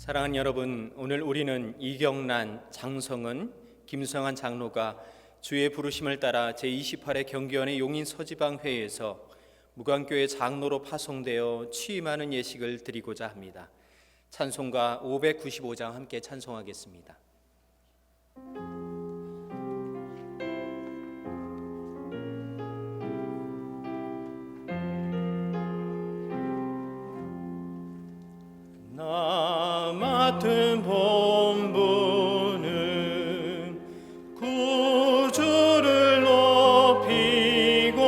사랑하는 여러분, 오늘 우리는 이경란, 장성은, 김성한 장로가 주의 부르심을 따라 제28회 경기원의 용인 서지방회에서 무관교회 장로로 파송되어 취임하는 예식을 드리고자 합니다. 찬송가 595장 함께 찬송하겠습니다. 나 맡은 본분은 구주를 높이고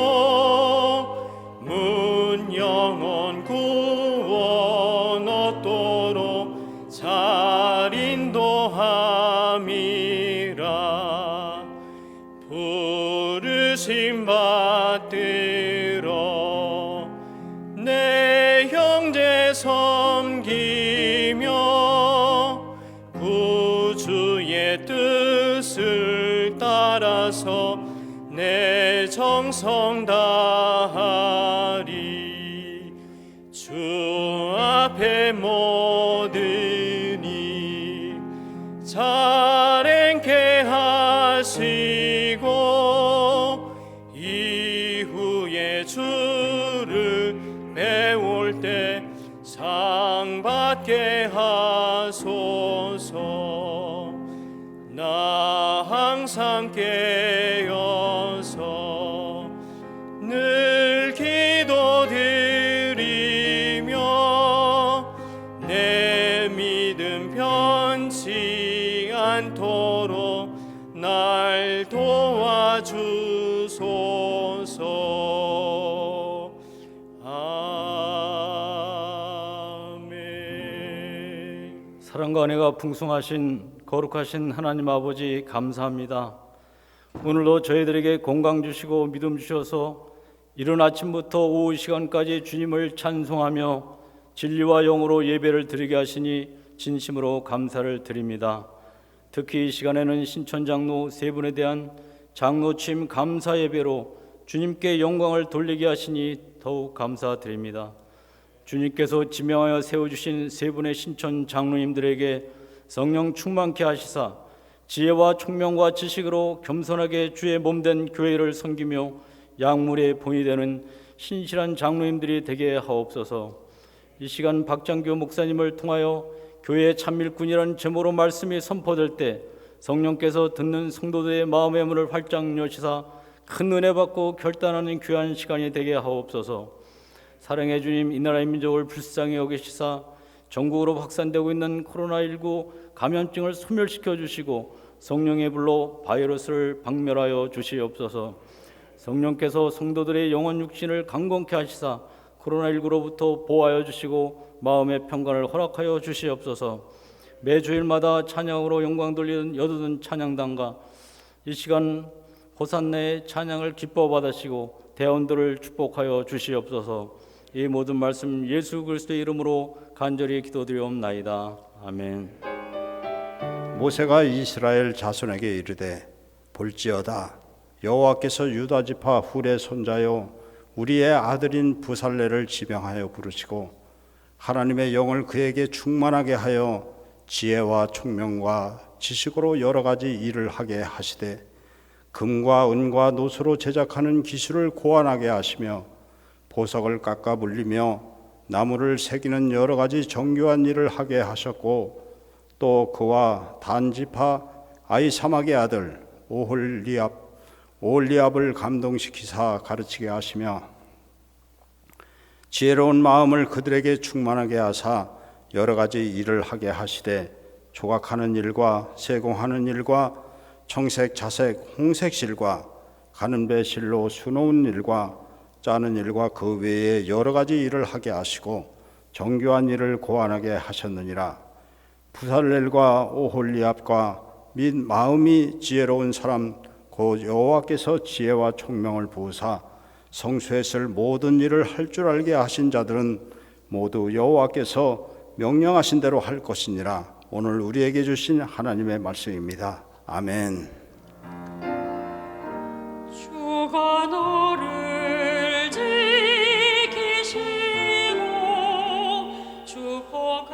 문 영원 구원 얻도록 잘 인도함이라. 부르심 받들어 내 형제 섬기며 구주의 뜻을 따라서 내 정성 다하리. 주 앞에 모든 일 잘 행케 하시고 이후에 주를 배울 때 상 받게 하소서. 나 항상 깨어서 늘 기도드리며 내 믿음 변치 않도록 날 도와주소서. 아멘. 사랑과 은혜가 풍성하신 거룩하신 하나님 아버지, 감사합니다. 오늘도 저희들에게 건강 주시고 믿음 주셔서 이른 아침부터 오후 시간까지 주님을 찬송하며 진리와 영으로 예배를 드리게 하시니 진심으로 감사를 드립니다. 특히 이 시간에는 신천 장로 세 분에 대한 장로 취임 감사 예배로 주님께 영광을 돌리게 하시니 더욱 감사드립니다. 주님께서 지명하여 세워주신 세 분의 신천 장로님들에게 성령 충만케 하시사 지혜와 총명과 지식으로 겸손하게 주의 몸된 교회를 섬기며 약물의 본이 되는 신실한 장로님들이 되게 하옵소서. 이 시간 박장교 목사님을 통하여 교회의 참밀꾼이라는 제목으로 말씀이 선포될 때 성령께서 듣는 성도들의 마음의 문을 활짝 여시사 큰 은혜 받고 결단하는 귀한 시간이 되게 하옵소서. 사랑의 주님, 이 나라의 민족을 불쌍히 여기시사 전국으로 확산되고 있는 코로나19 감염증을 소멸시켜 주시고 성령의 불로 바이러스를 박멸하여 주시옵소서. 성령께서 성도들의 영혼 육신을 강건케 하시사 코로나19로부터 보호하여 주시고 마음의 평강을 허락하여 주시옵소서. 매주일마다 찬양으로 영광 돌리는 여두둔 찬양단과 이 시간 호산나의 찬양을 기뻐 받으시고 대원들을 축복하여 주시옵소서. 이 모든 말씀 예수 그리스도의 이름으로 간절히 기도드리옵나이다. 아멘. 모세가 이스라엘 자손에게 이르되 볼지어다 여호와께서 유다 지파 훌의 손자요 우리의 아들인 부살레를 지명하여 부르시고 하나님의 영을 그에게 충만하게 하여 지혜와 총명과 지식으로 여러 가지 일을 하게 하시되 금과 은과 노수로 제작하는 기술을 고안하게 하시며 보석을 깎아 물리며 나무를 새기는 여러 가지 정교한 일을 하게 하셨고 또 그와 단 지파 아히사막의 아들 오홀리압을 감동시키사 가르치게 하시며 지혜로운 마음을 그들에게 충만하게 하사 여러 가지 일을 하게 하시되 조각하는 일과 세공하는 일과 청색, 자색, 홍색 실과 가는 배 실로 수놓은 일과 짜는 일과 그 외에 여러 가지 일을 하게 하시고 정교한 일을 고안하게 하셨느니라. 부살렐과 오홀리압과 및 마음이 지혜로운 사람 곧 여호와께서 지혜와 총명을 부으사 성수했을 모든 일을 할 줄 알게 하신 자들은 모두 여호와께서 명령하신 대로 할 것이니라. 오늘 우리에게 주신 하나님의 말씀입니다. 아멘. 주가 너를 지키시고 축복하여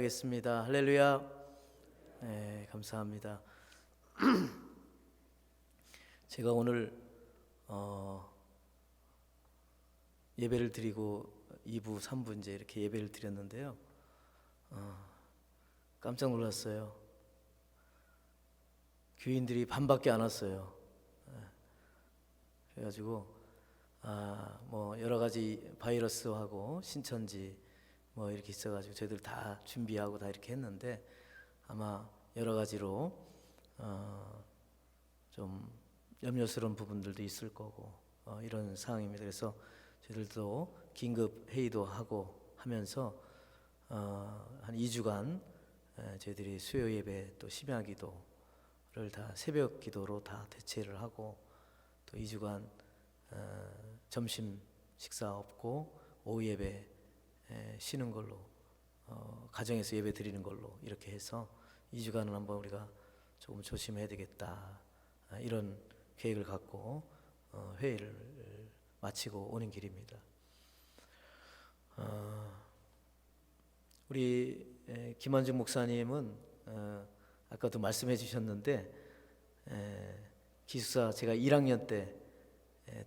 기도하겠습니다. 할렐루야. 네, 감사합니다. 제가 오늘 예배를 드리고 2부, 3부 이제 이렇게 예배를 드렸는데요. 깜짝 놀랐어요. 교인들이 반밖에 안 왔어요. 그래가지고 뭐 여러 가지 바이러스하고 신천지 뭐 이렇게 있어가지고 저희들 다 준비하고 다 이렇게 했는데 아마 여러 가지로 좀 염려스러운 부분들도 있을 거고 이런 상황입니다. 그래서 저희들도 긴급 회의도 하고 하면서 한 2주간 저희들이 수요 예배 또 심야 기도를 다 새벽 기도로 다 대체를 하고 또 2주간 점심 식사 없고 오후 예배 쉬는 걸로 가정에서 예배 드리는 걸로 이렇게 해서 2주간은 한번 우리가 조금 조심해야 되겠다 이런 계획을 갖고 회의를 마치고 오는 길입니다. 우리 김한중 목사님은 아까도 말씀해 주셨는데 기숙사 제가 1학년 때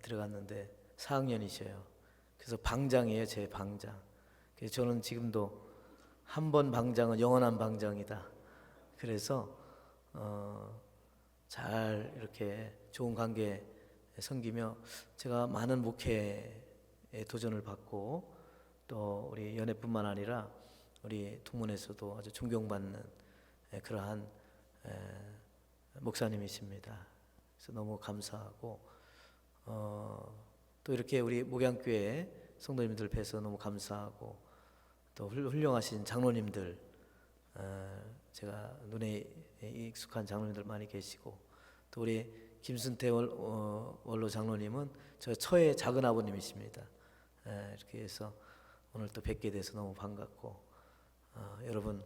들어갔는데 4학년이셔요. 그래서 방장이에요, 제 방장. 그래서 저는 지금도 한 번 방장은 영원한 방장이다. 그래서 잘 이렇게 좋은 관계 섬기며 제가 많은 목회에 도전을 받고 또 우리 연애뿐만 아니라 우리 동문에서도 아주 존경받는 그러한 목사님이십니다. 그래서 너무 감사하고 또 이렇게 우리 목양교회 성도님들 뵈서 너무 감사하고 또 훌륭하신 장로님들 제가 눈에 익숙한 장로님들 많이 계시고 또 우리 김순태 원로 장로님은 저 처의 작은 아버님이십니다. 이렇게 해서 오늘 또 뵙게 돼서 너무 반갑고 여러분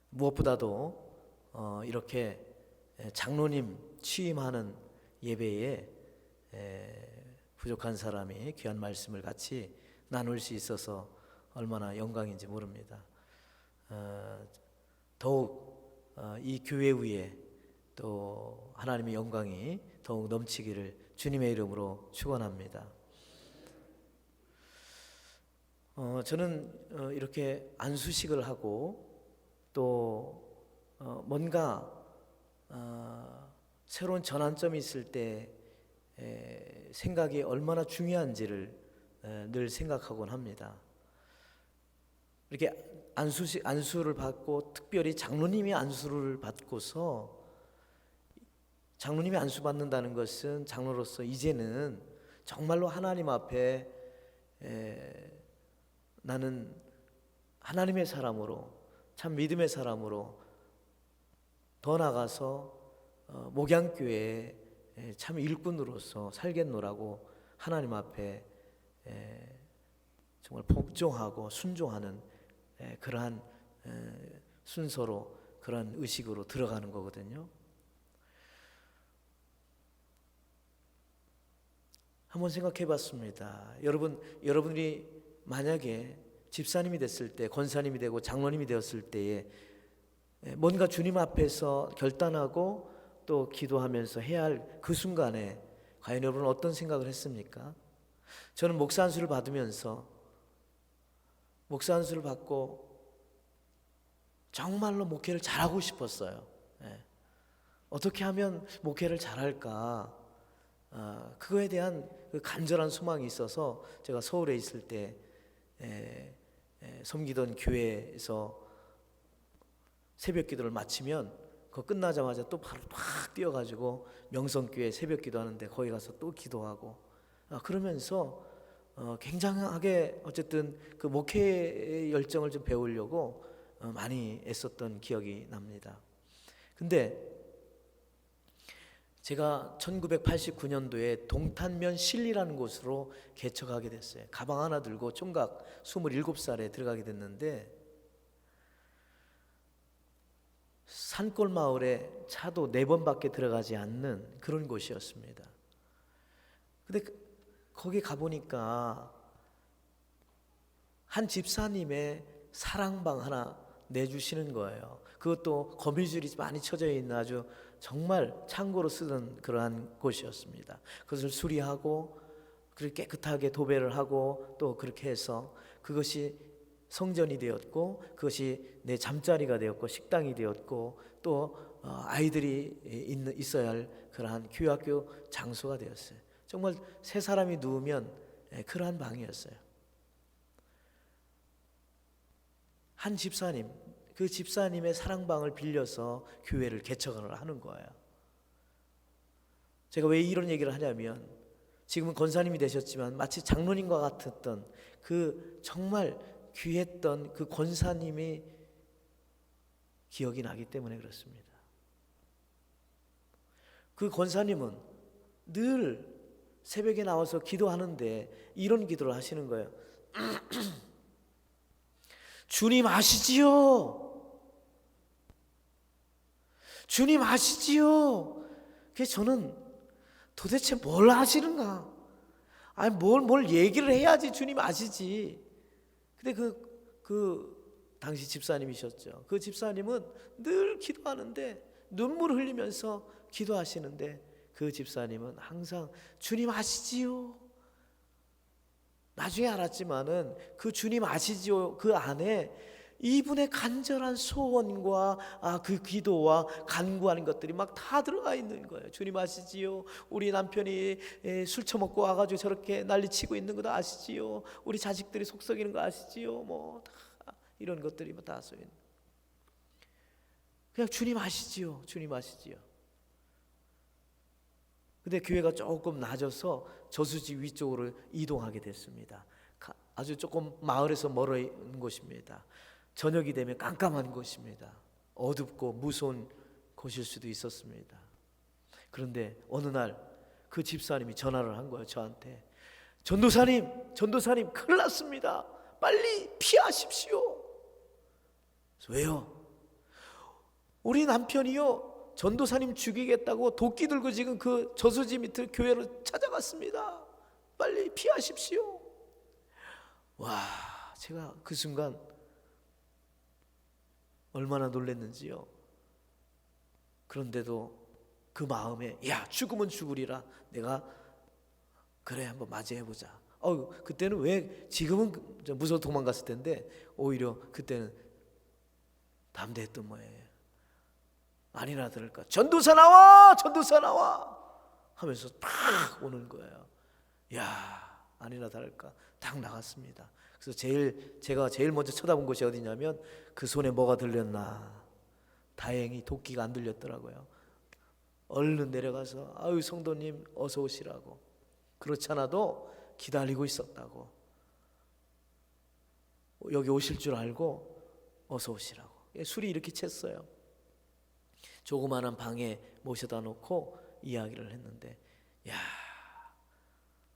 무엇보다도 이렇게 장로님 취임하는 예배에 부족한 사람이 귀한 말씀을 같이 나눌 수 있어서 얼마나 영광인지 모릅니다. 더욱 이 교회 위에 또 하나님의 영광이 더욱 넘치기를 주님의 이름으로 축원합니다. 저는 이렇게 안수식을 하고 또 뭔가 새로운 전환점이 있을 때 생각이 얼마나 중요한지를 늘 생각하곤 합니다. 이렇게 안수를 받고 특별히 장로님이 안수를 받고서 장로님이 안수 받는다는 것은 장로로서 이제는 정말로 하나님 앞에 나는 하나님의 사람으로 참 믿음의 사람으로 더 나아가서 목양교회의 참 일꾼으로서 살겠노라고 하나님 앞에 정말 복종하고 순종하는 그러한 순서로 그러한 의식으로 들어가는 거거든요. 한번 생각해 봤습니다. 여러분이 만약에 집사님이 됐을 때, 권사님이 되고 장로님이 되었을 때에 뭔가 주님 앞에서 결단하고 또 기도하면서 해야 할 그 순간에 과연 여러분은 어떤 생각을 했습니까? 저는 목사 안수를 받으면서 목사 안수를 받고 정말로 목회를 잘하고 싶었어요. 어떻게 하면 목회를 잘할까? 그거에 대한 그 간절한 소망이 있어서 제가 서울에 있을 때 섬기던 교회에서 새벽 기도를 마치면 그거 끝나자마자 또 바로 팍 뛰어가지고 명성교회 새벽 기도하는데 거기 가서 또 기도하고 그러면서 굉장하게 어쨌든 그 목회의 열정을 좀 배우려고 많이 애썼던 기억이 납니다. 근데 제가 1989년도에 동탄면 신리라는 곳으로 개척하게 됐어요. 가방 하나 들고 총각 27살에 들어가게 됐는데 산골 마을에 차도 4번밖에 들어가지 않는 그런 곳이었습니다. 근데 거기 가보니까 한 집사님의 사랑방 하나 내주시는 거예요. 그것도 거미줄이 많이 쳐져 있는 아주 정말 창고로 쓰던 그러한 곳이었습니다. 그것을 수리하고 그렇게 깨끗하게 도배를 하고 또 그렇게 해서 그것이 성전이 되었고 그것이 내 잠자리가 되었고 식당이 되었고 또 아이들이 있어야 할 그러한 교학교 장소가 되었어요. 정말 세 사람이 누우면 그러한 방이었어요. 한 집사님, 그 집사님의 사랑방을 빌려서 교회를 개척을 하는 거예요. 제가 왜 이런 얘기를 하냐면 지금은 권사님이 되셨지만 마치 장로님과 같았던 그 정말 귀했던 그 권사님이 기억이 나기 때문에 그렇습니다. 그 권사님은 늘 새벽에 나와서 기도하는데 이런 기도를 하시는 거예요. 주님 아시지요? 주님 아시지요? 그래서 저는 도대체 뭘 하시는가? 아니 뭘 얘기를 해야지 주님 아시지. 근데 그 당시 집사님이셨죠. 그 집사님은 늘 기도하는데 눈물 흘리면서 기도하시는데 그 집사님은 항상 주님 아시지요? 나중에 알았지만은 그 주님 아시지요? 그 안에 이분의 간절한 소원과 그 기도와 간구하는 것들이 막 다 들어가 있는 거예요. 주님 아시지요? 우리 남편이 술 처먹고 와가지고 저렇게 난리치고 있는 거 아시지요? 우리 자식들이 속 썩이는 거 아시지요? 뭐 다 이런 것들이 다 써 있는. 그냥 주님 아시지요? 주님 아시지요? 근데 교회가 조금 낮아서 저수지 위쪽으로 이동하게 됐습니다. 아주 조금 마을에서 멀어 있는 곳입니다. 저녁이 되면 깜깜한 곳입니다. 어둡고 무서운 곳일 수도 있었습니다. 그런데 어느 날 그 집사님이 전화를 한 거예요. 저한테. 전도사님 큰일 났습니다. 빨리 피하십시오. 왜요? 우리 남편이요 전도사님 죽이겠다고 도끼 들고 지금 그 저수지 밑을 교회로 찾아갔습니다. 빨리 피하십시오. 와, 제가 그 순간 얼마나 놀랐는지요. 그런데도 그 마음에 야 죽으면 죽으리라. 내가 그래 한번 맞이해보자. 그때는 왜 지금은 무서워 도망갔을 텐데 오히려 그때는 담대했던 모양이에요. 아니나 다를까 전도사 나와 하면서 탁 오는 거예요. 야 아니나 다를까 딱 나갔습니다. 그래서 제가 제일 먼저 쳐다본 곳이 어디냐면 그 손에 뭐가 들렸나. 다행히 도끼가 안 들렸더라고요. 얼른 내려가서 아유 성도님 어서 오시라고. 그렇지 않아도 기다리고 있었다고. 여기 오실 줄 알고 어서 오시라고. 술이 이렇게 챘어요. 조그마한 방에 모셔다 놓고 이야기를 했는데 야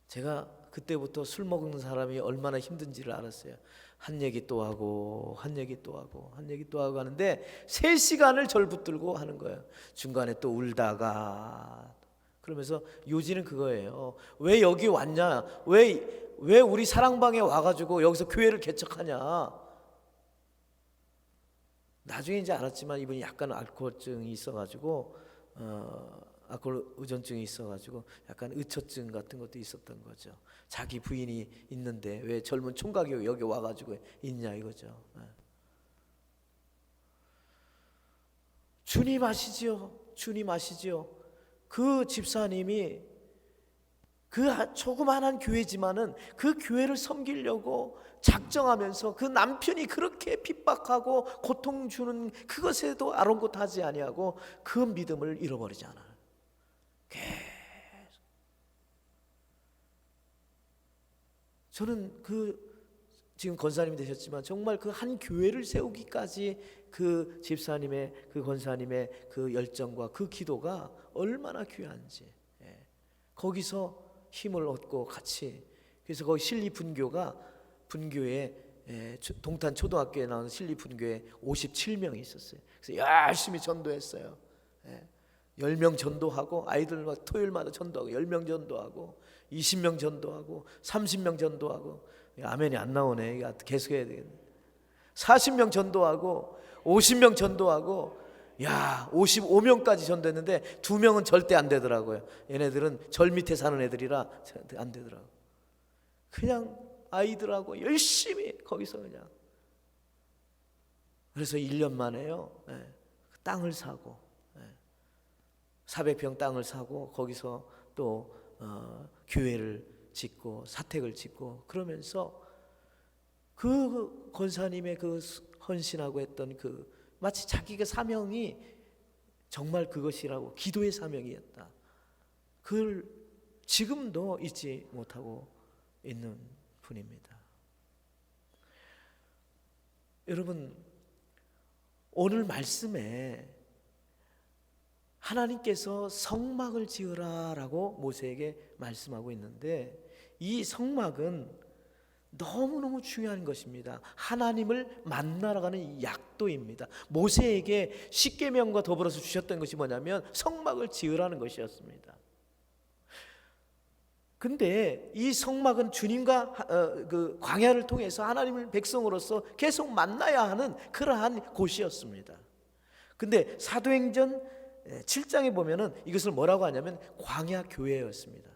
제가 그때부터 술 먹는 사람이 얼마나 힘든지를 알았어요. 한 얘기 또 하고 한 얘기 또 하고 한 얘기 또 하고 하는데 3시간을 절 붙들고 하는 거예요. 중간에 또 울다가 그러면서 요지는 그거예요. 왜 여기 왔냐? 왜 우리 사랑방에 와가지고 여기서 교회를 개척하냐? 나중에 이제 알았지만 이분이 약간 알코올증이 있어가지고 알코올 의존증이 있어가지고 약간 의처증 같은 것도 있었던 거죠. 자기 부인이 있는데 왜 젊은 총각이 여기 와가지고 있냐 이거죠. 주님 아시지요? 주님 아시지요? 그 집사님이 그 조그만한 교회지만은 그 교회를 섬기려고 작정하면서 그 남편이 그렇게 핍박하고 고통 주는 그것에도 아랑곳하지 아니하고 그 믿음을 잃어버리지 않아요. 계속. 저는 지금 권사님이 되셨지만 정말 그 한 교회를 세우기까지 그 집사님의 그 권사님의 그 열정과 그 기도가 얼마나 귀한지. 거기서 힘을 얻고 같이 그래서 거기 분교에 동탄 초등학교에 나오는 신리 분교에 57명이 있었어요. 그래서 열심히 전도했어요. 10명 전도하고 아이들 막 토요일마다 전도하고 10명 전도하고 20명 전도하고 30명 전도하고 아멘이 안 나오네. 이거 계속 해야 되겠네. 40명 전도하고 50명 전도하고 55명까지 전도했는데 2명은 절대 안 되더라고요. 얘네들은 절 밑에 사는 애들이라 안 되더라고요. 그냥 아이들하고 열심히 거기서 그냥. 그래서 1년 만에요, 땅을 사고 400평 땅을 사고 거기서 또 교회를 짓고 사택을 짓고, 그러면서 그 권사님의 그 헌신하고 했던 그 마치 자기가 사명이 정말 그것이라고, 기도의 사명이었다. 그걸 지금도 잊지 못하고 있는 분입니다. 여러분, 오늘 말씀에 하나님께서 성막을 지으라라고 모세에게 말씀하고 있는데, 이 성막은 너무너무 중요한 것입니다. 하나님을 만나러 가는 이 약도입니다. 모세에게 십계명과 더불어서 주셨던 것이 뭐냐면 성막을 지으라는 것이었습니다. 근데 이 성막은 주님과 그 광야를 통해서 하나님을 백성으로서 계속 만나야 하는 그러한 곳이었습니다. 근데 사도행전 7장에 보면은 이것을 뭐라고 하냐면 광야 교회였습니다.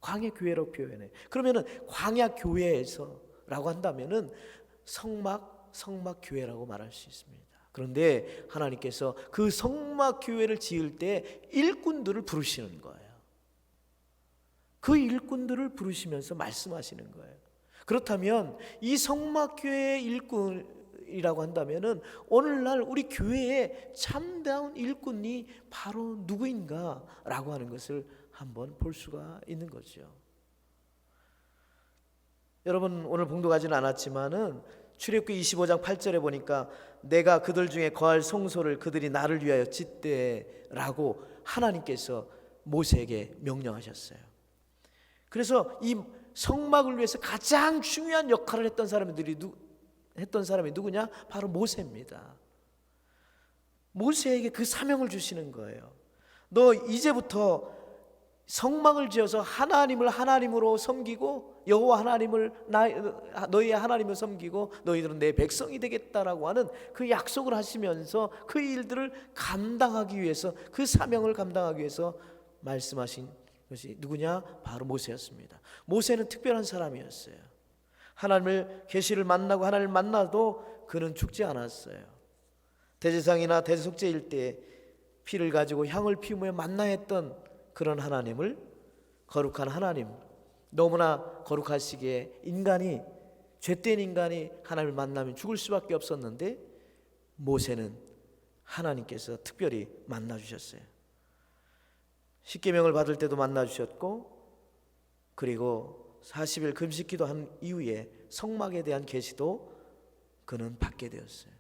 광야 교회로 표현해. 그러면은 광야 교회에서라고 한다면은 성막 교회라고 말할 수 있습니다. 그런데 하나님께서 그 성막 교회를 지을 때 일꾼들을 부르시는 거예요. 그 일꾼들을 부르시면서 말씀하시는 거예요. 그렇다면 이 성막 교회의 일꾼이라고 한다면은 오늘날 우리 교회의 참다운 일꾼이 바로 누구인가라고 하는 것을 한번 볼 수가 있는 거죠. 여러분, 오늘 봉독하지는 않았지만은 출애굽기 25장 8절에 보니까 내가 그들 중에 거할 성소를 그들이 나를 위하여 짓되라고 하나님께서 모세에게 명령하셨어요. 그래서 이 성막을 위해서 가장 중요한 역할을 했던 사람이 누구냐? 바로 모세입니다. 모세에게 그 사명을 주시는 거예요. 너 이제부터 성막을 지어서 하나님을 하나님으로 섬기고 여호와 하나님을 너희의 하나님을 섬기고 너희들은 내 백성이 되겠다라고 하는 그 약속을 하시면서 그 일들을 감당하기 위해서, 그 사명을 감당하기 위해서 말씀하신 것이 누구냐? 바로 모세였습니다. 모세는 특별한 사람이었어요. 하나님을 계시를 만나고 하나님을 만나도 그는 죽지 않았어요. 대제사장이나 대속죄일 때 피를 가지고 향을 피우며 만나야 했던 그런 하나님을, 거룩한 하나님, 너무나 거룩하시기에 인간이, 죄된 인간이 하나님을 만나면 죽을 수밖에 없었는데 모세는 하나님께서 특별히 만나주셨어요. 십계명을 받을 때도 만나주셨고, 그리고 40일 금식기도 한 이후에 성막에 대한 계시도 그는 받게 되었어요.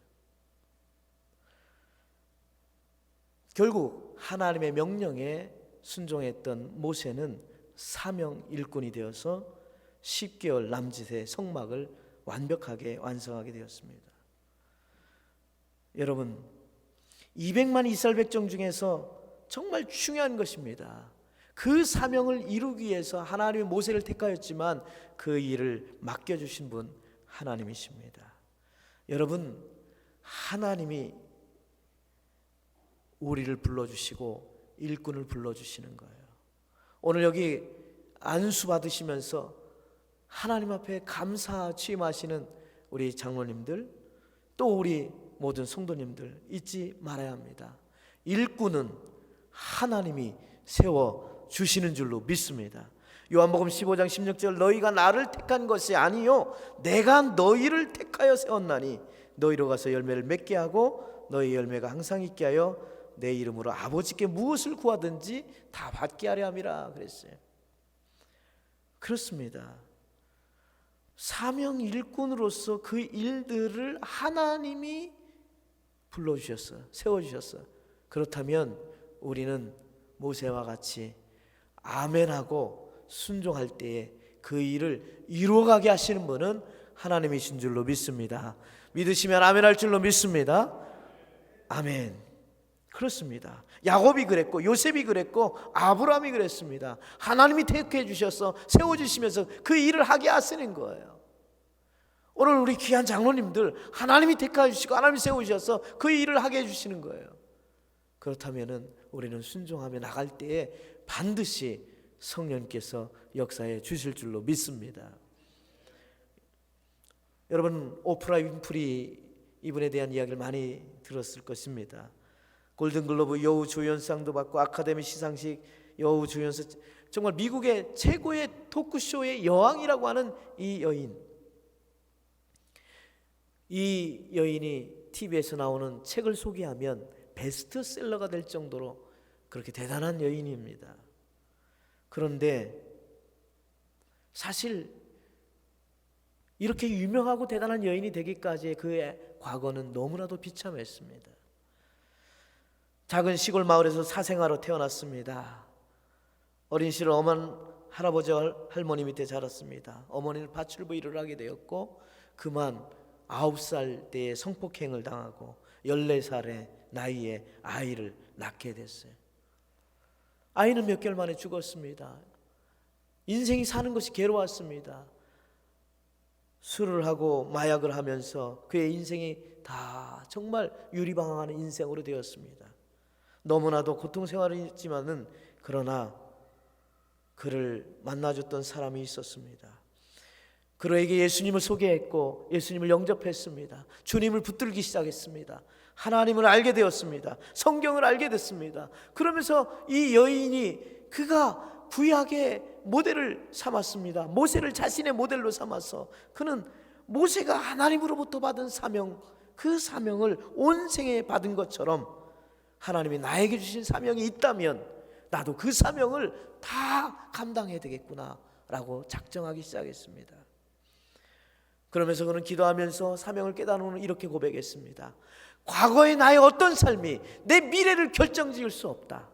결국 하나님의 명령에 순종했던 모세는 사명 일꾼이 되어서 10개월 남짓의 성막을 완벽하게 완성하게 되었습니다. 여러분, 200만 이스라엘 백성 중에서 정말 중요한 것입니다. 그 사명을 이루기 위해서 하나님이 모세를 택하였지만 그 일을 맡겨주신 분 하나님이십니다. 여러분, 하나님이 우리를 불러주시고 일꾼을 불러주시는 거예요. 오늘 여기 안수 받으시면서 하나님 앞에 감사 취임하시는 우리 장로님들, 또 우리 모든 성도님들 잊지 말아야 합니다. 일꾼은 하나님이 세워주시는 줄로 믿습니다. 요한복음 15장 16절, 너희가 나를 택한 것이 아니요 내가 너희를 택하여 세웠나니 너희로 가서 열매를 맺게 하고 너희 열매가 항상 있게 하여 내 이름으로 아버지께 무엇을 구하든지 다 받게 하려 함이라 그랬어요. 그렇습니다. 사명 일꾼으로서 그 일들을 하나님이 불러주셨어, 세워주셨어. 그렇다면 우리는 모세와 같이 아멘하고 순종할 때에 그 일을 이루어가게 하시는 분은 하나님이신 줄로 믿습니다. 믿으시면 아멘할 줄로 믿습니다. 아멘. 그렇습니다. 야곱이 그랬고 요셉이 그랬고 아브라함이 그랬습니다. 하나님이 택해 주셔서 세워주시면서 그 일을 하게 하시는 거예요. 오늘 우리 귀한 장로님들 하나님이 택하여 주시고 하나님이 세우셔서 그 일을 하게 해주시는 거예요. 그렇다면 우리는 순종하며 나갈 때에 반드시 성령께서 역사해 주실 줄로 믿습니다. 여러분, 오프라 윈프리 이분에 대한 이야기를 많이 들었을 것입니다. 골든글로브 여우 조연상도 받고 아카데미 시상식 여우 조연상, 정말 미국의 최고의 토크쇼의 여왕이라고 하는 이 여인. 이 여인이 TV에서 나오는 책을 소개하면 베스트셀러가 될 정도로 그렇게 대단한 여인입니다. 그런데 사실 이렇게 유명하고 대단한 여인이 되기까지의 그의 과거는 너무나도 비참했습니다. 작은 시골 마을에서 사생아로 태어났습니다. 어린 시절 할아버지 할머니 밑에 자랐습니다. 어머니는 파출부 일을 하게 되었고 그만 9살 때에 성폭행을 당하고 14살의 나이에 아이를 낳게 됐어요. 아이는 몇 개월 만에 죽었습니다. 인생이 사는 것이 괴로웠습니다. 술을 하고 마약을 하면서 그의 인생이 다 정말 유리방황하는 인생으로 되었습니다. 너무나도 고통생활이었지만은 그러나 그를 만나줬던 사람이 있었습니다. 그에게 예수님을 소개했고 예수님을 영접했습니다. 주님을 붙들기 시작했습니다. 하나님을 알게 되었습니다. 성경을 알게 됐습니다. 그러면서 이 여인이 그가 구약의 모델을 삼았습니다. 모세를 자신의 모델로 삼아서 그는 모세가 하나님으로부터 받은 사명, 그 사명을 온 생에 받은 것처럼 하나님이 나에게 주신 사명이 있다면 나도 그 사명을 다 감당해야 되겠구나 라고 작정하기 시작했습니다. 그러면서 그는 기도하면서 사명을 깨달은 후는 이렇게 고백했습니다. 과거의 나의 어떤 삶이 내 미래를 결정지을 수 없다.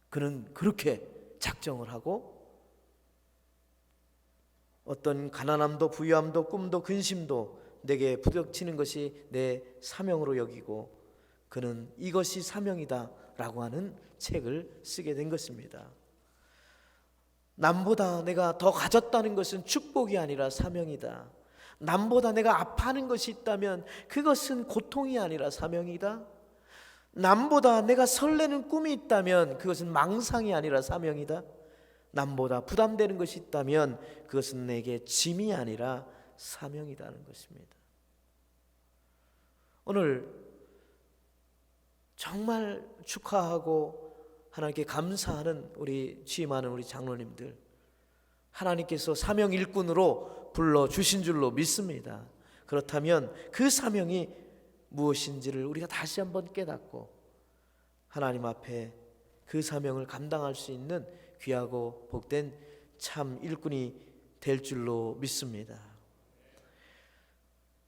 그는 그렇게 작정을 하고 어떤 가난함도 부유함도 꿈도 근심도 내게 부닥치는 것이 내 사명으로 여기고 그는 이것이 사명이다 라고 하는 책을 쓰게 된 것입니다. 남보다 내가 더 가졌다는 것은 축복이 아니라 사명이다. 남보다 내가 아파하는 것이 있다면 그것은 고통이 아니라 사명이다. 남보다 내가 설레는 꿈이 있다면 그것은 망상이 아니라 사명이다. 남보다 부담되는 것이 있다면 그것은 내게 짐이 아니라 사명이라는 것입니다. 오늘 정말 축하하고 하나님께 감사하는 우리 취임하는 우리 장로님들, 하나님께서 사명 일꾼으로 불러주신 줄로 믿습니다. 그렇다면 그 사명이 무엇인지를 우리가 다시 한번 깨닫고 하나님 앞에 그 사명을 감당할 수 있는 귀하고 복된 참 일꾼이 될 줄로 믿습니다.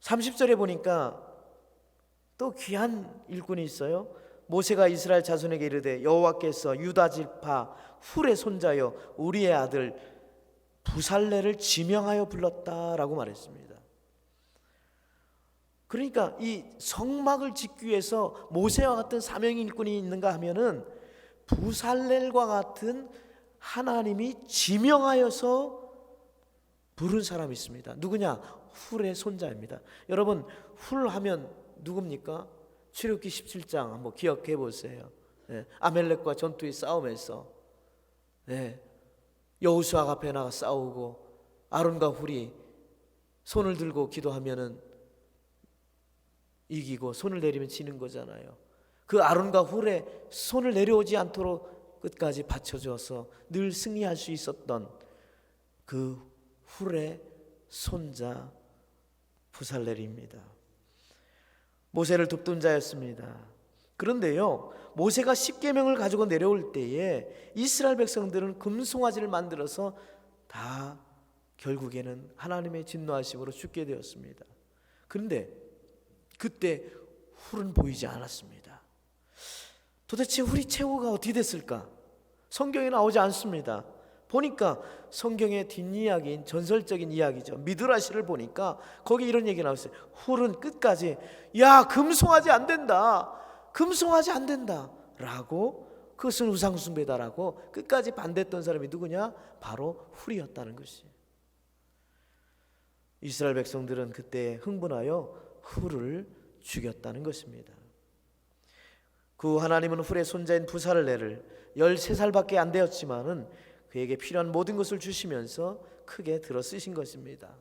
30절에 보니까 또 귀한 일꾼이 있어요. 모세가 이스라엘 자손에게 이르되 여호와께서 유다 지파 훌의 손자여 우리의 아들 부살레를 지명하여 불렀다라고 말했습니다. 그러니까 이 성막을 짓기 위해서 모세와 같은 사명 일꾼이 있는가 하면은 부살렐과 같은 하나님이 지명하여서 부른 사람이 있습니다. 누구냐? 훌의 손자입니다. 여러분, 훌 하면 누굽니까? 출애굽기 17장 한번 기억해 보세요. 아멜렉과 전투의 싸움에서 여호수아 앞에 나가 싸우고 아론과 훌이 손을 들고 기도하면은 이기고 손을 내리면 지는 거잖아요. 그 아론과 훌의 손을 내려오지 않도록 끝까지 받쳐줘서 늘 승리할 수 있었던 그 훌의 손자 부살렐입니다. 모세를 돕던 자였습니다. 그런데요, 모세가 십계명을 가지고 내려올 때에 이스라엘 백성들은 금송아지를 만들어서 다 결국에는 하나님의 진노하심으로 죽게 되었습니다. 그런데 그때 훌은 보이지 않았습니다. 도대체 훌이 최후가 어떻게 됐을까? 성경에 나오지 않습니다. 보니까 성경의 뒷이야기인 전설적인 이야기죠. 미드라시를 보니까 거기 이런 얘기 나왔어요. 훌은 끝까지 야 금송아지 안 된다, 금송아지 안 된다 라고, 그것은 우상숭배다라고 끝까지 반대했던 사람이 누구냐? 바로 훌이었다는 것이에요. 이스라엘 백성들은 그때 흥분하여 훌을 죽였다는 것입니다. 그 하나님은 훌의 손자인 부살레를 13살밖에 안 되었지만은 그에게 필요한 모든 것을 주시면서 크게 들어 쓰신 것입니다.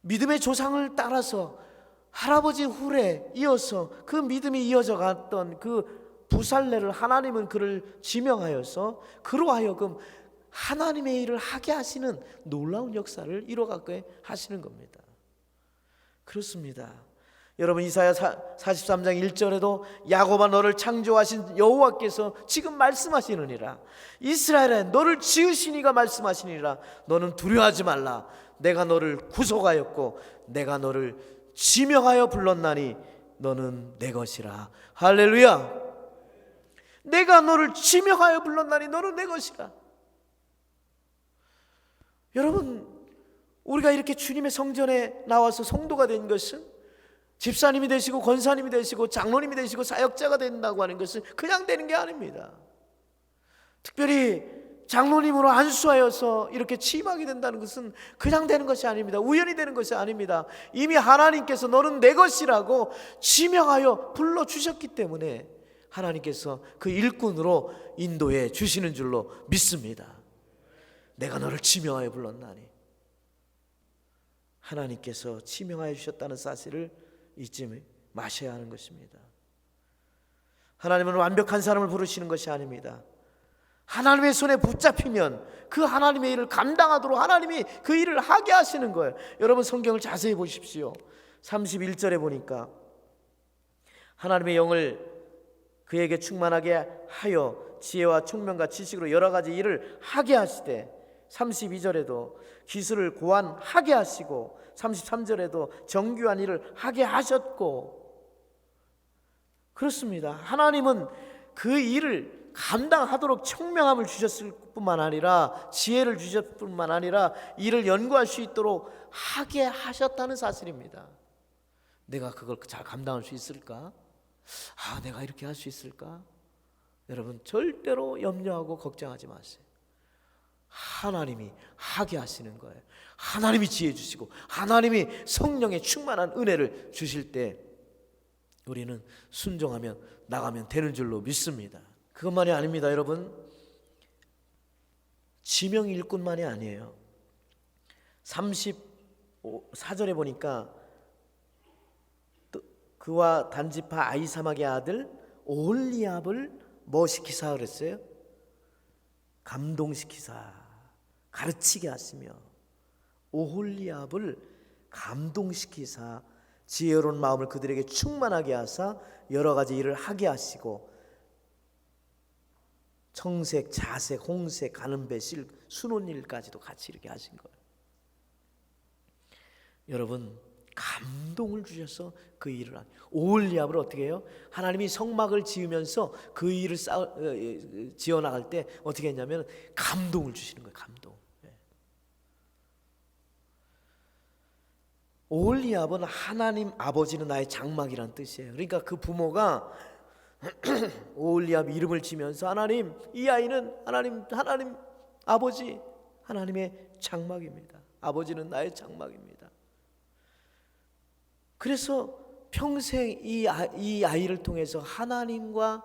믿음의 조상을 따라서 할아버지 훌에 이어서 그 믿음이 이어져 갔던 그 부살레를 하나님은 그를 지명하여서 그로 하여금 하나님의 일을 하게 하시는 놀라운 역사를 이뤄가게 하시는 겁니다. 그렇습니다. 여러분, 이사야 43장 1절에도 야곱아 너를 창조하신 여호와께서 지금 말씀하시느니라. 이스라엘아 너를 지으신 이가 말씀하시니라. 너는 두려워하지 말라. 내가 너를 구속하였고 내가 너를 지명하여 불렀나니 너는 내 것이라. 할렐루야. 내가 너를 지명하여 불렀나니 너는 내 것이라. 여러분, 우리가 이렇게 주님의 성전에 나와서 성도가 된 것은 집사님이 되시고 권사님이 되시고 장로님이 되시고 사역자가 된다고 하는 것은 그냥 되는 게 아닙니다. 특별히 장로님으로 안수하여서 이렇게 취임하게 된다는 것은 그냥 되는 것이 아닙니다. 우연히 되는 것이 아닙니다. 이미 하나님께서 너는 내 것이라고 지명하여 불러주셨기 때문에 하나님께서 그 일꾼으로 인도해 주시는 줄로 믿습니다. 내가 너를 지명하여 불렀나니. 하나님께서 지명하여 주셨다는 사실을 잊지 마셔야 하는 것입니다. 하나님은 완벽한 사람을 부르시는 것이 아닙니다. 하나님의 손에 붙잡히면 그 하나님의 일을 감당하도록 하나님이 그 일을 하게 하시는 거예요. 여러분, 성경을 자세히 보십시오. 31절에 보니까 하나님의 영을 그에게 충만하게 하여 지혜와 총명과 지식으로 여러 가지 일을 하게 하시되, 32절에도 기술을 고안하게 하시고 33절에도 정교한 일을 하게 하셨고. 그렇습니다. 하나님은 그 일을 감당하도록 청명함을 주셨을 뿐만 아니라 지혜를 주셨을 뿐만 아니라 일을 연구할 수 있도록 하게 하셨다는 사실입니다. 내가 그걸 잘 감당할 수 있을까? 내가 이렇게 할 수 있을까? 여러분, 절대로 염려하고 걱정하지 마세요. 하나님이 하게 하시는 거예요. 하나님이 지혜 주시고 하나님이 성령의 충만한 은혜를 주실 때 우리는 순종하면 나가면 되는 줄로 믿습니다. 그것만이 아닙니다. 여러분, 지명 일꾼만이 아니에요. 34절에 보니까 그와 단지파 아이사막의 아들 오홀리압을 뭐 시키사 그랬어요? 감동시키사, 가르치게 하시며 오홀리압을 감동시키사 지혜로운 마음을 그들에게 충만하게 하사 여러 가지 일을 하게 하시고 청색, 자색, 홍색, 가는 배, 실, 수놓는 일까지도 같이 이렇게 하신 거예요. 여러분, 감동을 주셔서 그 일을 오홀리압을 어떻게 해요? 하나님이 성막을 지으면서 그 일을 지어나갈 때 어떻게 했냐면 감동을 주시는 거예요. 감동. 오홀리압은 하나님 아버지는 나의 장막이란 뜻이에요. 그러니까 그 부모가 오홀리압 이름을 지면서 하나님, 이 아이는 하나님 아버지, 하나님의 장막입니다. 아버지는 나의 장막입니다. 그래서 평생 이 아이를 통해서 하나님과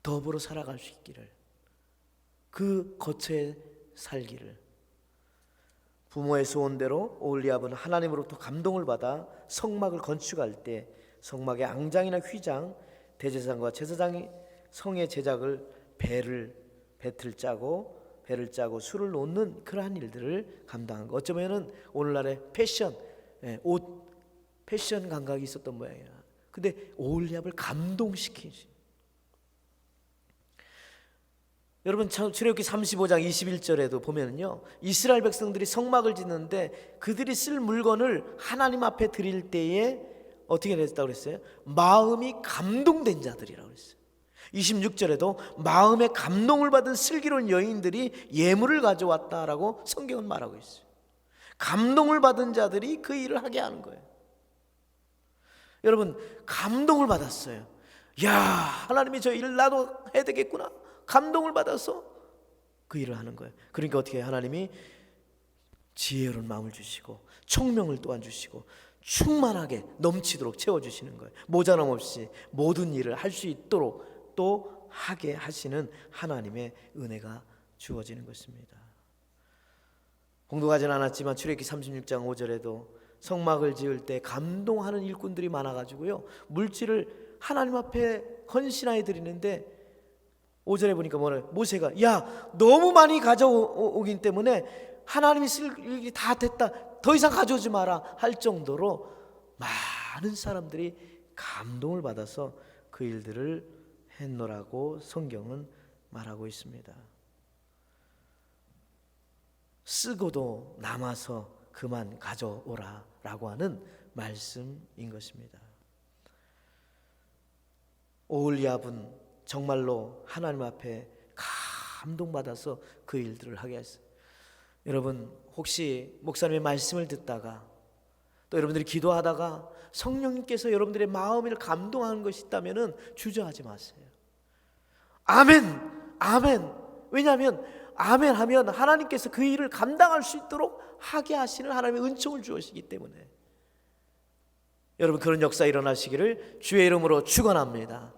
더불어 살아갈 수 있기를, 그 거처에 살기를. 부모의 소원대로 오홀리압은 하나님으로부터 감동을 받아 성막을 건축할 때 성막의 앙장이나 휘장, 대제사장과 제사장이 성의 제작을 배를 짜고 술을 놓는 그러한 일들을 감당한 것. 어쩌면은 오늘날의 패션, 옷 패션 감각이 있었던 모양이야. 근데 오홀리압을 감동시키지. 여러분, 출애굽기 35장 21절에도 보면은요, 이스라엘 백성들이 성막을 짓는데 그들이 쓸 물건을 하나님 앞에 드릴 때에 어떻게 됐다고 그랬어요? 마음이 감동된 자들이라고 그랬어요. 26절에도 마음에 감동을 받은 슬기로운 여인들이 예물을 가져왔다라고 성경은 말하고 있어요. 감동을 받은 자들이 그 일을 하게 하는 거예요. 여러분, 감동을 받았어요. 야, 하나님이 저 일을 나도 해야 되겠구나. 감동을 받아서 그 일을 하는 거예요. 그러니까 어떻게 하나님이 지혜로운 마음을 주시고 총명을 또한 주시고 충만하게 넘치도록 채워주시는 거예요. 모자람 없이 모든 일을 할 수 있도록 또 하게 하시는 하나님의 은혜가 주어지는 것입니다. 공독하진 않았지만 출애굽기 36장 5절에도 성막을 지을 때 감동하는 일꾼들이 많아가지고요, 물질을 하나님 앞에 헌신하여 드리는데 5절에 보니까 뭐래? 모세가 야 너무 많이 가져오긴 때문에 하나님이 쓸 일이 다 됐다, 더 이상 가져오지 마라 할 정도로 많은 사람들이 감동을 받아서 그 일들을 했노라고 성경은 말하고 있습니다. 쓰고도 남아서 그만 가져오라 라고 하는 말씀인 것입니다. 오홀리압은 정말로 하나님 앞에 감동받아서 그 일들을 하게 했어요. 여러분 혹시 목사님의 말씀을 듣다가 또 여러분들이 기도하다가 성령님께서 여러분들의 마음을 감동하는 것이 있다면 주저하지 마세요. 아멘, 아멘. 왜냐하면 아멘 하면 하나님께서 그 일을 감당할 수 있도록 하게 하시는 하나님의 은총을 주시기 때문에 여러분 그런 역사 일어나시기를 주의 이름으로 축원합니다.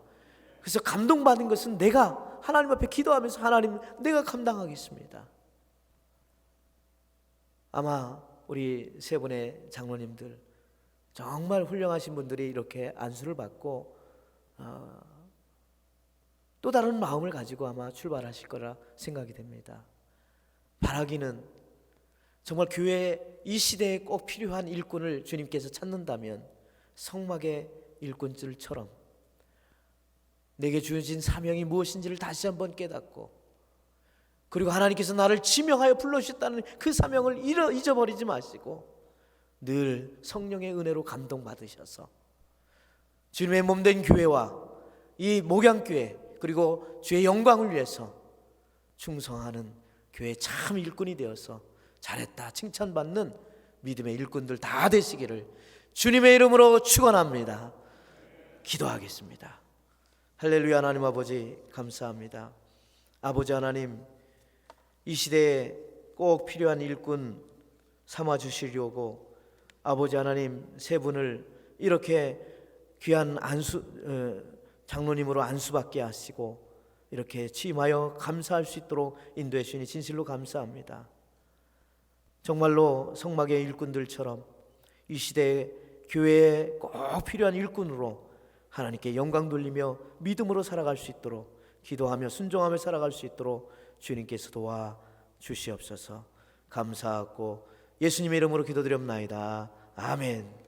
그래서 감동받은 것은 내가 하나님 앞에 기도하면서 하나님 내가 감당하겠습니다. 아마 우리 세 분의 장로님들 정말 훌륭하신 분들이 이렇게 안수를 받고 또 다른 마음을 가지고 아마 출발하실 거라 생각이 됩니다. 바라기는 정말 교회 이 시대에 꼭 필요한 일꾼을 주님께서 찾는다면 성막의 일꾼들처럼 내게 주어진 사명이 무엇인지를 다시 한번 깨닫고 그리고 하나님께서 나를 지명하여 불러주셨다는 그 사명을 잊어버리지 마시고 늘 성령의 은혜로 감동받으셔서 주님의 몸된 교회와 이 목양교회 그리고 주의 영광을 위해서 충성하는 교회 참 일꾼이 되어서 잘했다 칭찬받는 믿음의 일꾼들 다 되시기를 주님의 이름으로 축원합니다. 기도하겠습니다. 할렐루야. 하나님 아버지 감사합니다. 아버지 하나님 이 시대에 꼭 필요한 일꾼 삼아주시려고 아버지 하나님 세 분을 이렇게 귀한 장로님으로 안수받게 하시고 이렇게 취임하여 감사할 수 있도록 인도해 주시니 진실로 감사합니다. 정말로 성막의 일꾼들처럼 이 시대에 교회에 꼭 필요한 일꾼으로 하나님께 영광 돌리며 믿음으로 살아갈 수 있도록 기도하며 순종하며 살아갈 수 있도록 주님께서 도와 주시옵소서. 감사하고 예수님의 이름으로 기도드렸나이다. 아멘.